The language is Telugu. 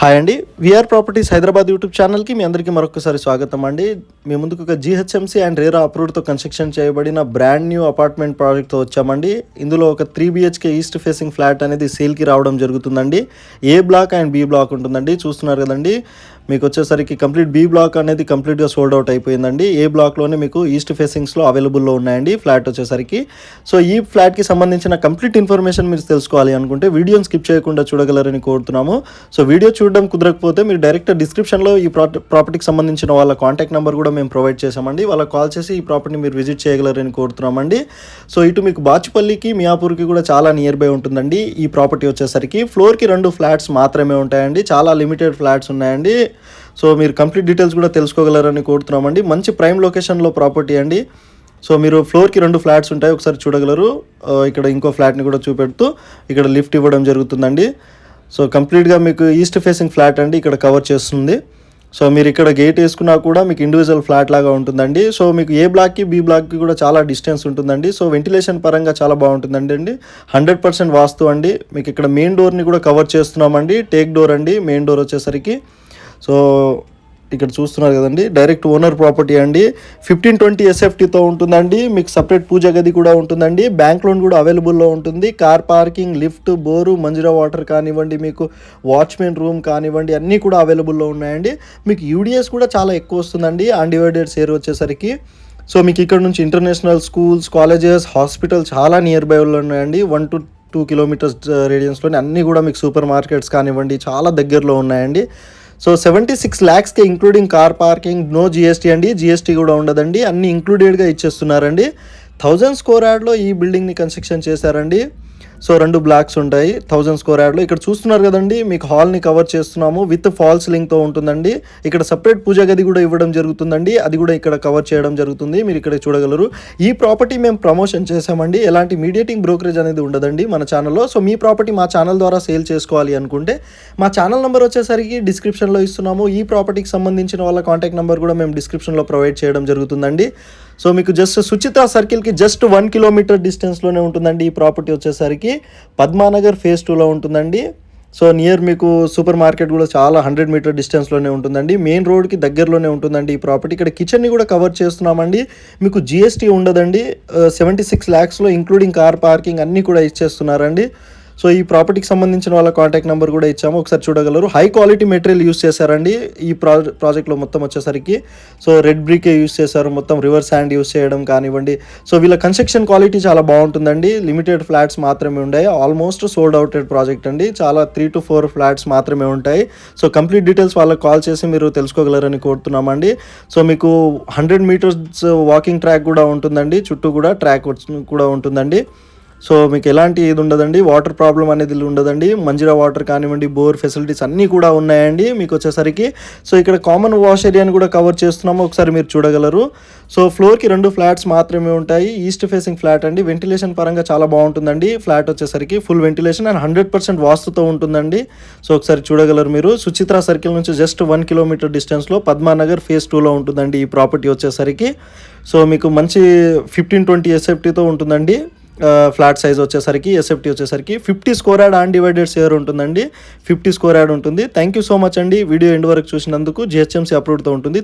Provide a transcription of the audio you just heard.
హాయ్ అండి. వీఆర్ ప్రాపర్టీస్ హైదరాబాద్ యూట్యూబ్ ఛానల్కి మీ అందరికీ మరొకసారి స్వాగతం అండి. మీ ముందుకు ఒక జీహెచ్ఎంసీ అండ్ రేరా అప్రూవ్డ్తో కన్స్ట్రక్షన్ చేయబడిన బ్రాండ్ న్యూ అపార్ట్మెంట్ ప్రాజెక్ట్తో వచ్చామండి. ఇందులో ఒక 3 BHK ఈస్ట్ ఫేసింగ్ ఫ్లాట్ అనేది సేల్కి రావడం జరుగుతుందండి. ఏ బ్లాక్ అండ్ బి బ్లాక్ ఉంటుందండి. చూస్తున్నారు కదండి, మీకు వచ్చేసరికి కంప్లీట్ బి బ్లాక్ అనేది కంప్లీట్గా సోల్డ్ అవుట్ అయిపోయిందండి. ఏ బ్లాక్లోనే మీకు ఈస్ట్ ఫేసింగ్స్లో అవైలబుల్లో ఉన్నాయండి ఫ్లాట్ వచ్చేసరికి. సో ఈ ఫ్లాట్కి సంబంధించిన కంప్లీట్ ఇన్ఫర్మేషన్ మీరు తెలుసుకోవాలి అనుకుంటే వీడియోని స్కిప్ చేయకుండా చూడగలరని కోరుతున్నాము. సో వీడియో చూడడం కుదరకపోతే మీరు డైరెక్ట్ డిస్క్రిప్షన్లో ఈ ప్రాపర్టీకి సంబంధించిన వాళ్ళ కాంటాక్ట్ నెంబర్ కూడా మేము ప్రొవైడ్ చేసామండి. వాళ్ళకి కాల్ చేసి ఈ ప్రాపర్టీని మీరు విజిట్ చేయగలరని కోరుతున్నామండి. సో ఇటు మీకు బాచుపల్లికి మియాపూర్కి కూడా చాలా నియర్ బై ఉంటుందండి. ఈ ప్రాపర్టీ వచ్చేసరికి ఫ్లోర్కి 2 ఫ్లాట్స్ మాత్రమే ఉంటాయండి. చాలా లిమిటెడ్ ఫ్లాట్స్ ఉన్నాయండి. సో మీరు కంప్లీట్ డీటెయిల్స్ కూడా తెలుసుకోగలరని కోరుతున్నామండి. మంచి ప్రైమ్ లొకేషన్లో ప్రాపర్టీ అండి. సో మీరు ఫ్లోర్కి 2 ఫ్లాట్స్ ఉంటాయి, ఒకసారి చూడగలరు. ఇక్కడ ఇంకో ఫ్లాట్ని కూడా చూపెడుతూ ఇక్కడ లిఫ్ట్ ఇవ్వడం జరుగుతుందండి. సో కంప్లీట్గా మీకు ఈస్ట్ ఫేసింగ్ ఫ్లాట్ అండి ఇక్కడ కవర్ చేస్తుంది. సో మీరు ఇక్కడ గేట్ వేసుకున్నా కూడా మీకు ఇండివిజువల్ ఫ్లాట్ లాగా ఉంటుందండి. సో మీకు ఏ బ్లాక్కి బి బ్లాక్కి కూడా చాలా డిస్టెన్స్ ఉంటుందండి. సో వెంటిలేషన్ పరంగా చాలా బాగుంటుందండి. 100% వాస్తు అండి. మీకు ఇక్కడ మెయిన్ డోర్ని కూడా కవర్ చేస్తున్నామండి. టేక్ డోర్ అండి మెయిన్ డోర్ వచ్చేసరికి. సో ఇక్కడ చూస్తున్నారు కదండి, డైరెక్ట్ ఓనర్ ప్రాపర్టీ అండి. 1520 SFTతో ఉంటుందండి. మీకు సపరేట్ పూజ గది కూడా ఉంటుందండి. బ్యాంక్ లోన్ కూడా అవైలబుల్లో ఉంటుంది. Car parking, lift, bore, Manjira water కానివ్వండి, మీకు వాచ్మెన్ రూమ్ కానివ్వండి, అన్నీ కూడా అవైలబుల్లో ఉన్నాయండి. మీకు యూడిఎస్ కూడా చాలా ఎక్కువ వస్తుందండి అన్డివైడెడ్ షేర్ వచ్చేసరికి. సో మీకు ఇక్కడ నుంచి ఇంటర్నేషనల్ స్కూల్స్, కాలేజెస్, హాస్పిటల్ చాలా నియర్ బైలో ఉన్నాయండి. 1 to 2 kilometers రేడియన్స్లోనే అన్నీ కూడా మీకు సూపర్ మార్కెట్స్ కానివ్వండి చాలా దగ్గరలో ఉన్నాయండి. సో 76 lakhsకి including car parking, no GST అండి. GST కూడా ఉండదండి, అన్నీ ఇంక్లూడెడ్గా ఇచ్చేస్తున్నారండి. 1000 square yardలో ఈ బిల్డింగ్ని కన్స్ట్రక్షన్ చేశారండి. సో 2 బ్లాక్స్ ఉంటాయి 1000 square yardలో. ఇక్కడ చూస్తున్నారు కదండి, మీకు హాల్ని కవర్ చేస్తున్నాము విత్ ఫాల్ సీలింగ్తో ఉంటుందండి. ఇక్కడ సపరేట్ పూజా గది కూడా ఇవ్వడం జరుగుతుందండి. అది కూడా ఇక్కడ కవర్ చేయడం జరుగుతుంది, మీరు ఇక్కడ చూడగలరు. ఈ ప్రాపర్టీ మేము ప్రమోషన్ చేసామండి. ఎలాంటి మీడియేటింగ్ బ్రోకరేజ్ అనేది ఉండదండి మన ఛానల్లో. సో మీ ప్రాపర్టీ మా ఛానల్ ద్వారా సేల్ చేసుకోవాలి అనుకుంటే మా ఛానల్ నెంబర్ వచ్చేసరికి డిస్క్రిప్షన్లో ఇస్తున్నాము. ఈ ప్రాపర్టీకి సంబంధించిన వాళ్ళ కాంటాక్ట్ నెంబర్ కూడా మేము డిస్క్రిప్షన్లో ప్రొవైడ్ చేయడం జరుగుతుందండి. సో మీకు జస్ట్ సుచిత్ర సర్కిల్కి జస్ట్ 1 kilometer డిస్టెన్స్లోనే ఉంటుందండి ఈ ప్రాపర్టీ వచ్చేసరికి. పద్మానగర్ phase 2లో ఉంటుందండి. సో నియర్ మీకు సూపర్ మార్కెట్ కూడా చాలా 100 meter డిస్టెన్స్లోనే ఉంటుందండి. మెయిన్ రోడ్కి దగ్గరలోనే ఉంటుందండి ఈ ప్రాపర్టీ. ఇక్కడ కిచెన్ని కూడా కవర్ చేస్తున్నామండి. మీకు GST ఉండదండి. 76 lakhsలో ఇంక్లూడింగ్ కార్ పార్కింగ్ అన్నీ కూడా ఇచ్చేస్తున్నారండి. సో ఈ ప్రాపర్టీకి సంబంధించిన వాళ్ళ కాంటాక్ట్ నెంబర్ కూడా ఇచ్చాము, ఒకసారి చూడగలరు. హై క్వాలిటీ మెటీరియల్ యూస్ చేశారండి ఈ ప్రాజెక్ట్లో మొత్తం వచ్చేసరికి. సో రెడ్ బ్రికే యూస్ చేశారు, మొత్తం రివర్స్ హ్యాండ్ యూస్ చేయడం కానివ్వండి. సో వీళ్ళ కన్స్ట్రక్షన్ క్వాలిటీ చాలా బాగుంటుందండి. లిమిటెడ్ ఫ్లాట్స్ మాత్రమే ఉన్నాయి, ఆల్మోస్ట్ సోల్డ్ అవుటెడ్ ప్రాజెక్ట్ అండి. చాలా 3 to 4 ఫ్లాట్స్ మాత్రమే ఉంటాయి. సో కంప్లీట్ డీటెయిల్స్ వాళ్ళకి కాల్ చేసి మీరు తెలుసుకోగలరని కోరుతున్నామండి. సో మీకు 100 meters వాకింగ్ ట్రాక్ కూడా ఉంటుందండి, చుట్టూ కూడా ట్రాక్ కూడా ఉంటుందండి. సో మీకు ఎలాంటి ఇది ఉండదండి, వాటర్ ప్రాబ్లం అనేది ఉండదండి. మంజీరా వాటర్ కానివ్వండి, బోర్ ఫెసిలిటీస్ అన్నీ కూడా ఉన్నాయండి మీకు వచ్చేసరికి. సో ఇక్కడ కామన్ వాష్ ఏరియాని కూడా కవర్ చేస్తున్నాము, ఒకసారి మీరు చూడగలరు. సో ఫ్లోర్కి 2 ఫ్లాట్స్ మాత్రమే ఉంటాయి. ఈస్ట్ ఫేసింగ్ ఫ్లాట్ అండి. వెంటిలేషన్ పరంగా చాలా బాగుంటుందండి ఫ్లాట్ వచ్చేసరికి. ఫుల్ వెంటిలేషన్ అండ్ 100% వాస్తుతో ఉంటుందండి. సో ఒకసారి చూడగలరు మీరు. సుచిత్ర సర్కిల్ నుంచి జస్ట్ 1 kilometer డిస్టెన్స్లో పద్మానగర్ phase 2లో ఉంటుందండి ఈ ప్రాపర్టీ వచ్చేసరికి. సో మీకు మంచి 1520 SFTతో ఉంటుందండి. ఫ్లాట్ సైజ్ వచ్చేసరికి SFT వచ్చేసరికి 50 square yard అన్డివైడెడ్ షేర్ ఉంటుందండి. 50 square yard ఉంటుంది. థ్యాంక్ యూ సో మచ్ అండి వీడియో ఎండ్ వరకు చూసినందుకు. GHMC అప్రూవ్డ్తో ఉంటుంది.